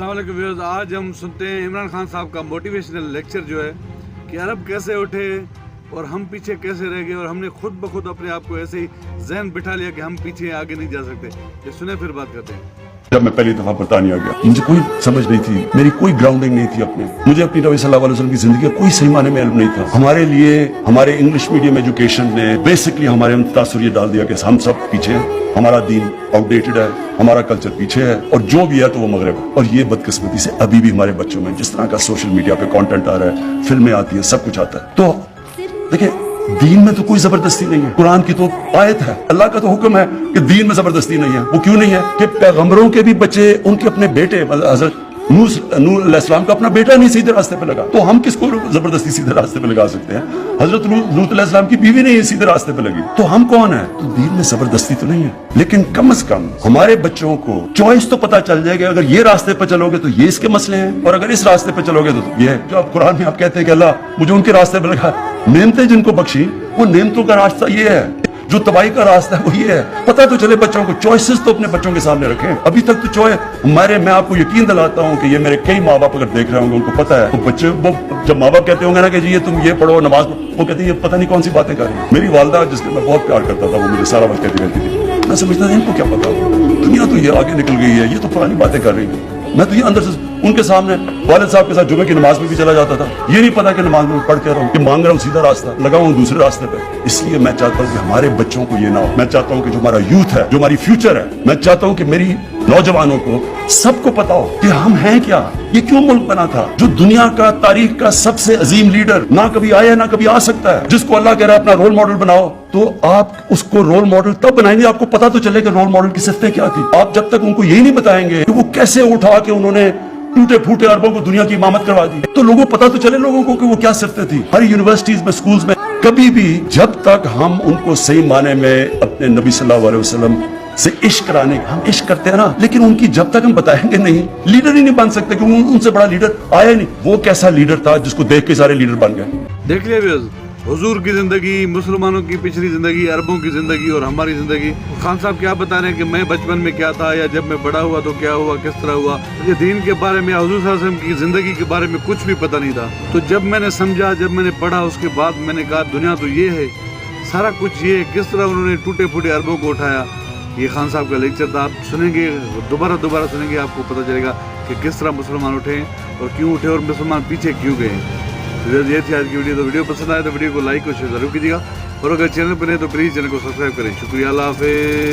अस्सलाम वालेकुम व्यूअर्स, आज हम सुनते हैं इमरान खान साहब का मोटिवेशनल लेक्चर जो है कि अरब कैसे उठे और हम पीछे कैसे रह गए और हमने खुद ब खुद अपने आप को ऐसे ही जहन बिठा लिया कि हम पीछे आगे नहीं जा सकते। ये सुने फिर बात करते हैं। जब मैं पहली दफा बरतानिया गया, मुझे कोई समझ नहीं थी, मेरी कोई ग्राउंडिंग नहीं थी अपने, मुझे अपनी नबी सल्लल्लाहु अलैहि वसल्लम की जिंदगी का कोई सही माने में इल्म नहीं था। हमारे लिए हमारे इंग्लिश मीडियम एजुकेशन ने बेसिकली हमारे हम तासुर ये डाल दिया कि हम सब पीछे हैं, हमारा दीन आउटडेटेड है, हमारा कल्चर पीछे है और जो भी है तो वो मगरब है। और ये बदकिस्मती से अभी भी हमारे बच्चों में जिस तरह का सोशल मीडिया पे कंटेंट आ रहा है, फिल्में आती है, सब कुछ आता है। तो देखिए, दीन में तो कोई जबरदस्ती नहीं है, कुरान की तो आयत है, अल्लाह का तो हुक्म है कि दीन में जबरदस्ती नहीं है। वो क्यों नहीं है कि पैगंबरों के भी बच्चे, उनके अपने बेटे, हजरत नूह अलैहिस्सलाम का अपना बेटा नहीं सीधे रास्ते पे लगा, तो हम किसको जबरदस्ती सीधे रास्ते पे लगा सकते हैं? हजरत लूत अलैहिस्सलाम की बीवी नहीं सीधे रास्ते पे लगी, तो हम कौन है? तो दीन में जबरदस्ती तो नहीं है, लेकिन कम से कम हमारे बच्चों को चॉइस तो पता चल जाएगा। अगर ये रास्ते पे चलोगे तो ये इसके मसले हैं, और अगर इस रास्ते पे चलोगे तो ये है। जो आप कुरान में आप कहते हैं कि अल्लाह मुझे उनके रास्ते पे लगा, नेमतें जिनको बख्शी, वो नेमतों का रास्ता ये है, जो तबाही का रास्ता है वो ये है। पता तो चले बच्चों को, चॉइसेस तो अपने बच्चों के सामने रखें। अभी तक तो चॉइस मैं आपको यकीन दिलाता हूँ कि ये मेरे कई माँ बाप अगर देख रहे होंगे, उनको पता है, तो बच्चे वो जब माँ बाप कहते होंगे ना कि जी ये तुम ये पढ़ो, नमाज पढ़ो, वो कहते हैं ये पता नहीं कौन सी बातें कर रही है। मेरी वालदा जिसके मैं बहुत प्यार करता था, वो मुझे सारा वक्त कहती रहती थी, मैं समझता था इनको क्या पता, दुनिया तो ये आगे निकल गई है, ये तो पुरानी बातें कर रही है। मैं तो ये अंदर से उनके सामने वालिद साहब के साथ जुमे की नमाज में भी चला जाता था, ये नहीं पता कि नमाज में पढ़ के रहा हूँ कि मांग रहा हूँ सीधा रास्ता, लगा हूँ दूसरे रास्ते पे। इसलिए मैं चाहता हूँ कि हमारे बच्चों को ये ना हो। मैं चाहता हूँ कि जो हमारा यूथ है, जो हमारी फ्यूचर है, मैं चाहता हूँ कि मेरी नौजवानों को सबको पता हो कि हम हैं क्या, ये क्यों मुल्क बना था, जो दुनिया का तारीख का सबसे अजीम लीडर ना कभी आया ना कभी आ सकता है, जिसको अल्लाह कह रहा है अपना रोल मॉडल बनाओ, तो आप उसको रोल मॉडल तब बनाएंगे आपको पता तो चलेगा रोल मॉडल की सिफतें क्या थी। आप जब तक उनको यही नहीं बताएंगे कि वो कैसे उठा के उन्होंने टूटे फूटे अरबों को दुनिया की इमामत करवा दी, तो लोगों को पता तो चले लोगों को कि वो क्या सिफतें थी। हर यूनिवर्सिटीज में, स्कूल्स में, कभी भी जब तक हम उनको सही माने में अपने नबी सल्लल्लाहु अलैहि वसल्लम से इश्क कराने, हम इश्क करते हैं ना, लेकिन उनकी जब तक हम बताएंगे नहीं, लीडर ही नहीं बन सकते, क्योंकि उनसे बड़ा लीडर आया नहीं। वो कैसा लीडर था जिसको देख के सारे लीडर बन गए। देख लिया व्यूअर्स, हुजूर की जिंदगी, मुसलमानों की पिछली जिंदगी, अरबों की जिंदगी और हमारी जिंदगी। खान साहब क्या बता रहे हैं कि मैं बचपन में क्या था, या जब मैं बड़ा हुआ तो क्या हुआ, किस तरह हुआ। मुझे दीन के बारे में, हुजूर सल्लल्लाहु अलैहि वसल्लम की जिंदगी के बारे में कुछ भी पता नहीं था। तो जब मैंने समझा, जब मैंने पढ़ा, उसके बाद मैंने कहा दुनिया तो ये है, सारा कुछ ये है। किस तरह उन्होंने टूटे फूटे अरबों को उठाया। ये खान साहब का लेक्चर था, आप सुनेंगे, दोबारा सुनेंगे, आपको पता चलेगा कि किस तरह मुसलमान उठे और क्यों उठे और मुसलमान पीछे क्यों गए। ये थी आज की वीडियो। तो वीडियो पसंद आए तो वीडियो को लाइक और शेयर जरूर कीजिएगा, और अगर चैनल पर नहीं तो प्लीज़ चैनल को सब्सक्राइब करें। शुक्रिया, अल्लाह हाफ़िज़।